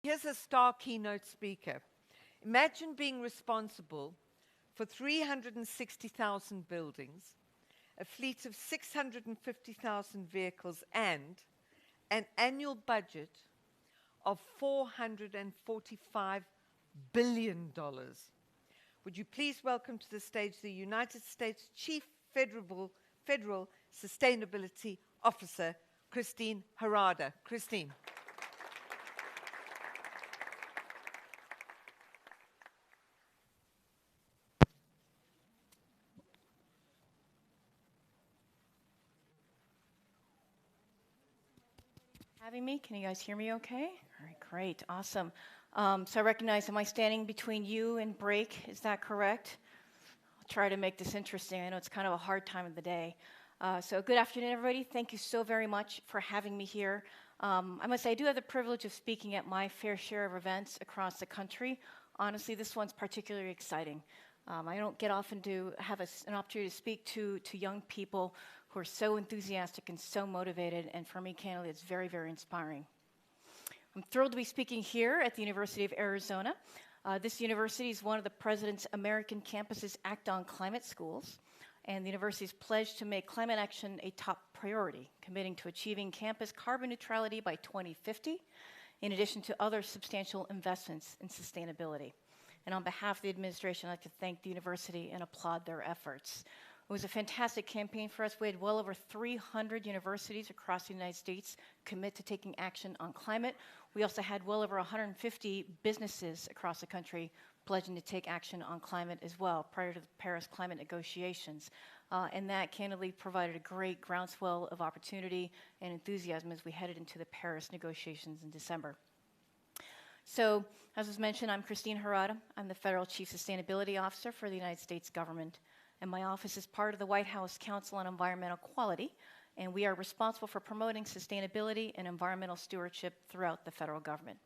Here's a star keynote speaker. Imagine being responsible for 360,000 buildings, a fleet of 650,000 vehicles, and an annual budget of $445 billion. Would you please welcome to the stage the United States Chief Federal Sustainability Officer, Christine Harada. Christine. Having me. Can you guys hear me okay? All right, great, awesome. So I recognize, am I standing between you and break? Is that correct? I'll try to make this interesting. I know it's kind of a hard time of the day. So good afternoon, everybody. Thank you so very much for having me here. I must say, I do have the privilege of speaking at my fair share of events across the country. Honestly, this one's particularly exciting. I don't get often to have an opportunity to speak to young people who are so enthusiastic and so motivated, and for me, candidly, it's very, very inspiring. I'm thrilled to be speaking here at the University of Arizona. This university is one of the President's American Campuses Act on Climate schools, and the university is pledged to make climate action a top priority, committing to achieving campus carbon neutrality by 2050, in addition to other substantial investments in sustainability. And on behalf of the administration, I'd like to thank the university and applaud their efforts. It was a fantastic campaign for us. We had well over 300 universities across the United States commit to taking action on climate. We also had well over 150 businesses across the country pledging to take action on climate as well prior to the Paris climate negotiations. And that candidly provided a great groundswell of opportunity and enthusiasm as we headed into the Paris negotiations in December. So, as was mentioned, I'm Christine Harada. I'm the Federal Chief Sustainability Officer for the United States government. And my office is part of the White House Council on Environmental Quality, and we are responsible for promoting sustainability and environmental stewardship throughout the federal government.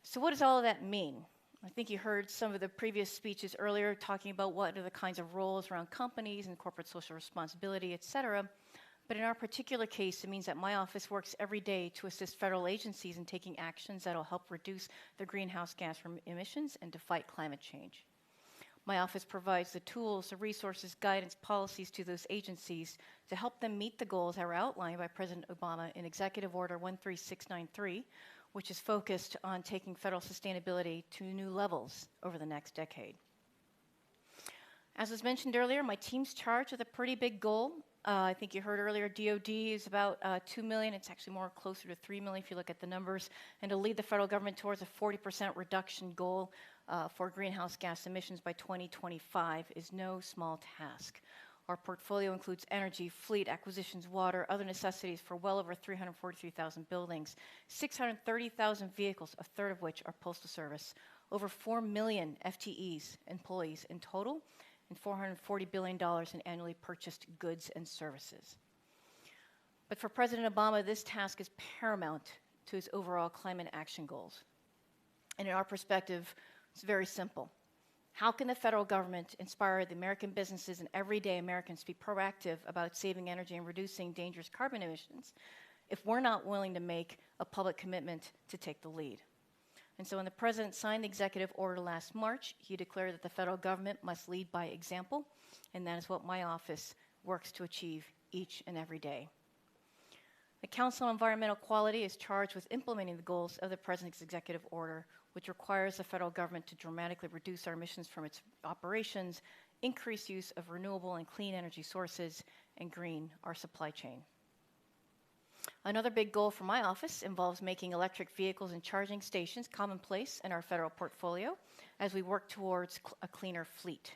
So what does all of that mean? I think you heard some of the previous speeches earlier talking about what are the kinds of roles around companies and corporate social responsibility, et cetera. But in our particular case, it means that my office works every day to assist federal agencies in taking actions that will help reduce their greenhouse gas emissions and to fight climate change. My office provides the tools, the resources, guidance, policies to those agencies to help them meet the goals that were outlined by President Obama in Executive Order 13693, which is focused on taking federal sustainability to new levels over the next decade. As was mentioned earlier, my team's charged with a pretty big goal. I think you heard earlier, DOD is about 2 million. It's actually more closer to 3 million if you look at the numbers. And to lead the federal government towards a 40% reduction goal for greenhouse gas emissions by 2025 is no small task. Our portfolio includes energy, fleet, acquisitions, water, other necessities for well over 343,000 buildings, 630,000 vehicles, a third of which are Postal Service, over 4 million FTEs, employees in total, and $440 billion in annually purchased goods and services. But for President Obama, this task is paramount to his overall climate action goals. And in our perspective, it's very simple. How can the federal government inspire the American businesses and everyday Americans to be proactive about saving energy and reducing dangerous carbon emissions if we're not willing to make a public commitment to take the lead? And so when the President signed the executive order last March, he declared that the federal government must lead by example, and that is what my office works to achieve each and every day. The Council on Environmental Quality is charged with implementing the goals of the President's executive order, which requires the federal government to dramatically reduce our emissions from its operations, increase use of renewable and clean energy sources, and green our supply chain. Another big goal for my office involves making electric vehicles and charging stations commonplace in our federal portfolio as we work towards a cleaner fleet.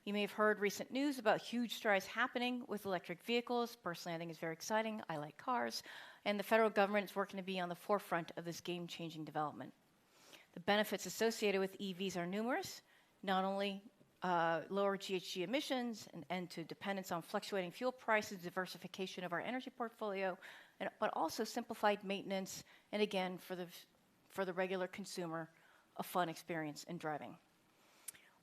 You may have heard recent news about huge strides happening with electric vehicles. Personally, I think it's very exciting. I like cars. And the federal government is working to be on the forefront of this game-changing development. The benefits associated with EVs are numerous, not only lower GHG emissions and end to dependence on fluctuating fuel prices, diversification of our energy portfolio, but also simplified maintenance, and again, for the regular consumer, a fun experience in driving.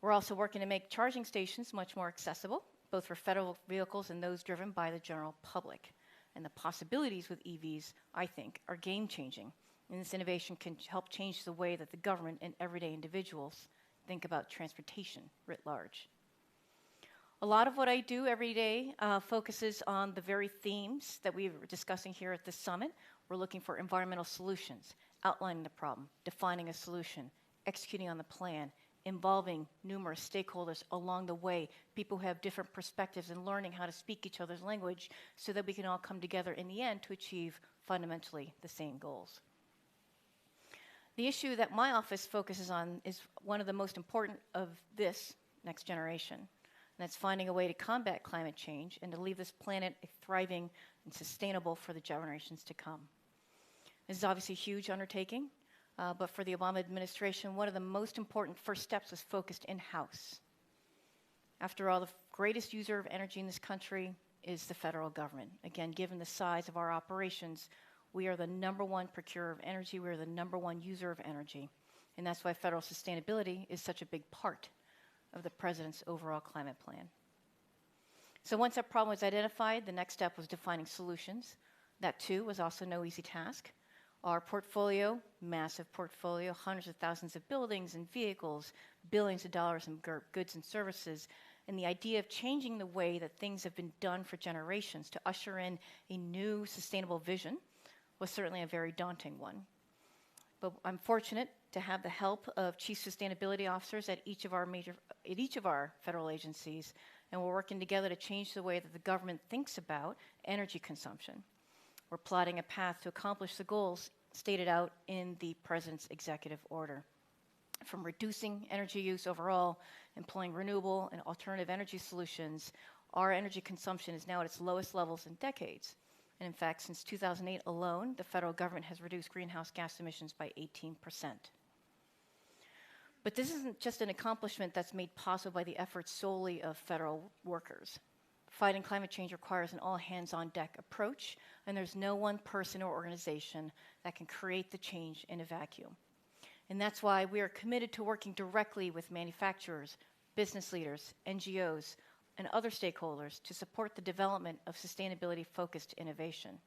We're also working to make charging stations much more accessible, both for federal vehicles and those driven by the general public. And the possibilities with EVs, I think, are game-changing. And this innovation can help change the way that the government and everyday individuals think about transportation writ large. A lot of what I do every day focuses on the very themes that we were discussing here at the summit. We're looking for environmental solutions, outlining the problem, defining a solution, executing on the plan, involving numerous stakeholders along the way, people who have different perspectives, and learning how to speak each other's language so that we can all come together in the end to achieve fundamentally the same goals. The issue that my office focuses on is one of the most important of this next generation, and that's finding a way to combat climate change and to leave this planet thriving and sustainable for the generations to come. This is obviously a huge undertaking. But for the Obama administration, one of the most important first steps was focused in-house. After all, the greatest user of energy in this country is the federal government. Again, given the size of our operations, we are the #1 procurer of energy. We are the #1 user of energy. And that's why federal sustainability is such a big part of the president's overall climate plan. So once that problem was identified, the next step was defining solutions. That, too, was also no easy task. Our portfolio, massive portfolio, hundreds of thousands of buildings and vehicles, billions of dollars in goods and services, and the idea of changing the way that things have been done for generations to usher in a new sustainable vision was certainly a very daunting one. But I'm fortunate to have the help of chief sustainability officers at each of our federal agencies, and we're working together to change the way that the government thinks about energy consumption. We're plotting a path to accomplish the goals stated out in the President's executive order. From reducing energy use overall, employing renewable and alternative energy solutions, our energy consumption is now at its lowest levels in decades. And in fact, since 2008 alone, the federal government has reduced greenhouse gas emissions by 18%. But this isn't just an accomplishment that's made possible by the efforts solely of federal workers. Fighting climate change requires an all-hands-on-deck approach, and there's no one person or organization that can create the change in a vacuum. And that's why we are committed to working directly with manufacturers, business leaders, NGOs, and other stakeholders to support the development of sustainability-focused innovation.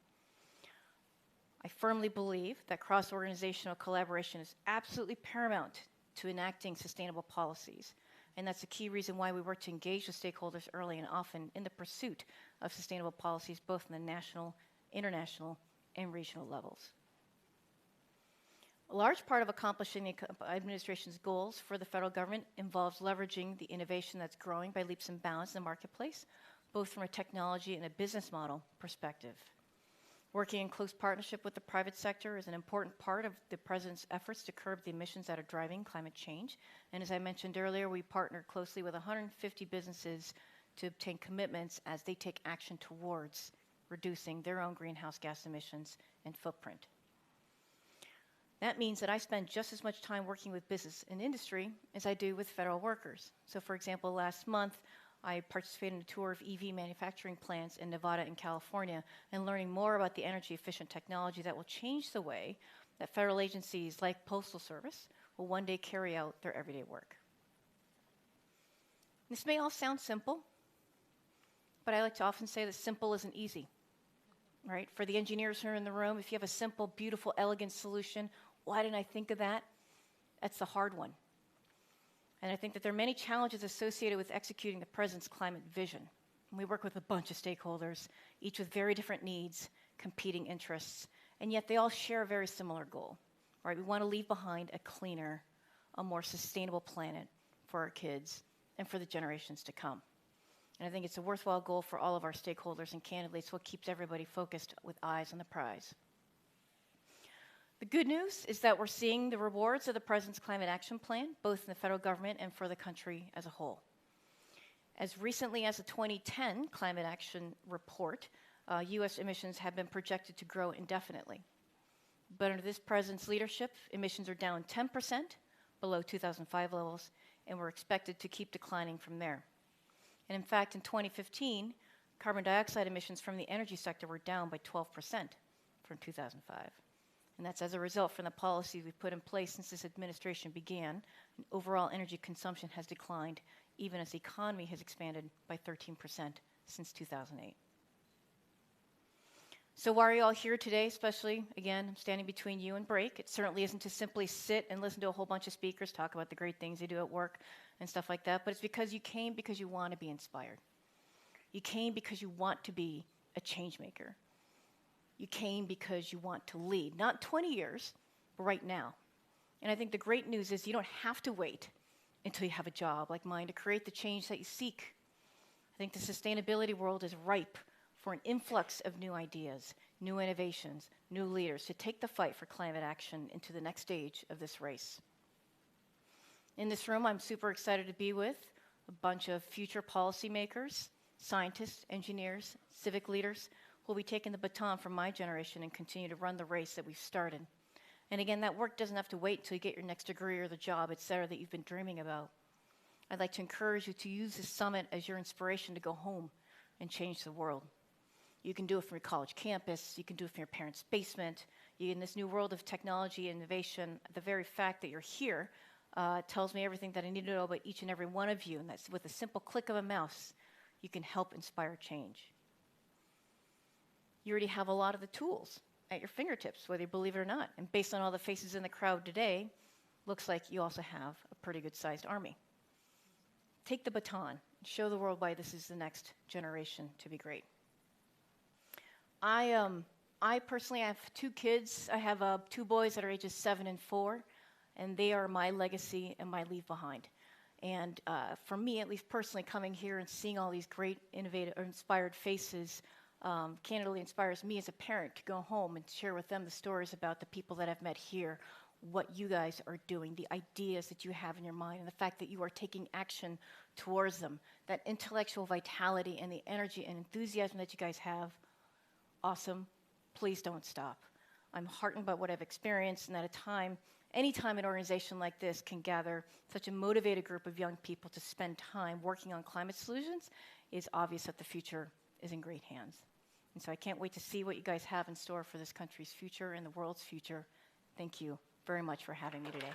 I firmly believe that cross-organizational collaboration is absolutely paramount to enacting sustainable policies. And that's a key reason why we work to engage with stakeholders early and often in the pursuit of sustainable policies, both in the national, international, and regional levels. A large part of accomplishing the administration's goals for the federal government involves leveraging the innovation that's growing by leaps and bounds in the marketplace, both from a technology and a business model perspective. Working in close partnership with the private sector is an important part of the President's efforts to curb the emissions that are driving climate change. And as I mentioned earlier, we partnered closely with 150 businesses to obtain commitments as they take action towards reducing their own greenhouse gas emissions and footprint. That means that I spend just as much time working with business and industry as I do with federal workers. So for example, last month, I participated in a tour of EV manufacturing plants in Nevada and California and learning more about the energy-efficient technology that will change the way that federal agencies like Postal Service will one day carry out their everyday work. This may all sound simple, but I like to often say that simple isn't easy, right? For the engineers who are in the room, if you have a simple, beautiful, elegant solution, why didn't I think of that? That's the hard one. And I think that there are many challenges associated with executing the President's climate vision. And we work with a bunch of stakeholders, each with very different needs, competing interests, and yet they all share a very similar goal, right? We want to leave behind a cleaner, a more sustainable planet for our kids and for the generations to come. And I think it's a worthwhile goal for all of our stakeholders, and candidly, it's what keeps everybody focused with eyes on the prize. The good news is that we're seeing the rewards of the President's Climate Action Plan, both in the federal government and for the country as a whole. As recently as the 2010 Climate Action Report, U.S. emissions have been projected to grow indefinitely. But under this President's leadership, emissions are down 10% below 2005 levels, and we're expected to keep declining from there. And in fact, in 2015, carbon dioxide emissions from the energy sector were down by 12% from 2005. And that's as a result from the policies we've put in place since this administration began. And overall energy consumption has declined, even as the economy has expanded by 13% since 2008. So why are you all here today, especially, again, I'm standing between you and break. It certainly isn't to simply sit and listen to a whole bunch of speakers talk about the great things they do at work and stuff like that, but it's because you came because you want to be inspired. You came because you want to be a change maker. You came because you want to lead, not 20 years, but right now. And I think the great news is you don't have to wait until you have a job like mine to create the change that you seek. I think the sustainability world is ripe for an influx of new ideas, new innovations, new leaders to take the fight for climate action into the next stage of this race. In this room, I'm super excited to be with a bunch of future policymakers, scientists, engineers, civic leaders who will be taking the baton from my generation and continue to run the race that we've started. And again, that work doesn't have to wait until you get your next degree or the job, et cetera, that you've been dreaming about. I'd like to encourage you to use this summit as your inspiration to go home and change the world. You can do it from your college campus. You can do it from your parents' basement. In this new world of technology and innovation, the very fact that you're here tells me everything that I need to know about each and every one of you. And that's with a simple click of a mouse, you can help inspire change. You already have a lot of the tools at your fingertips, whether you believe it or not. And based on all the faces in the crowd today, looks like you also have a pretty good-sized army. Take the baton and show the world why this is the next generation to be great. I personally have 2 kids. I have 2 boys that are ages 7 and 4, and they are my legacy and my leave behind. And for me, at least personally, coming here and seeing all these great, innovative, or inspired faces candidly inspires me as a parent to go home and share with them the stories about the people that I've met here, what you guys are doing, the ideas that you have in your mind, and the fact that you are taking action towards them, that intellectual vitality and the energy and enthusiasm that you guys have. Awesome. Please don't stop. I'm heartened by what I've experienced, and at any time an organization like this can gather such a motivated group of young people to spend time working on climate solutions, is obvious that the future is in great hands. And so I can't wait to see what you guys have in store for this country's future and the world's future. Thank you very much for having me today.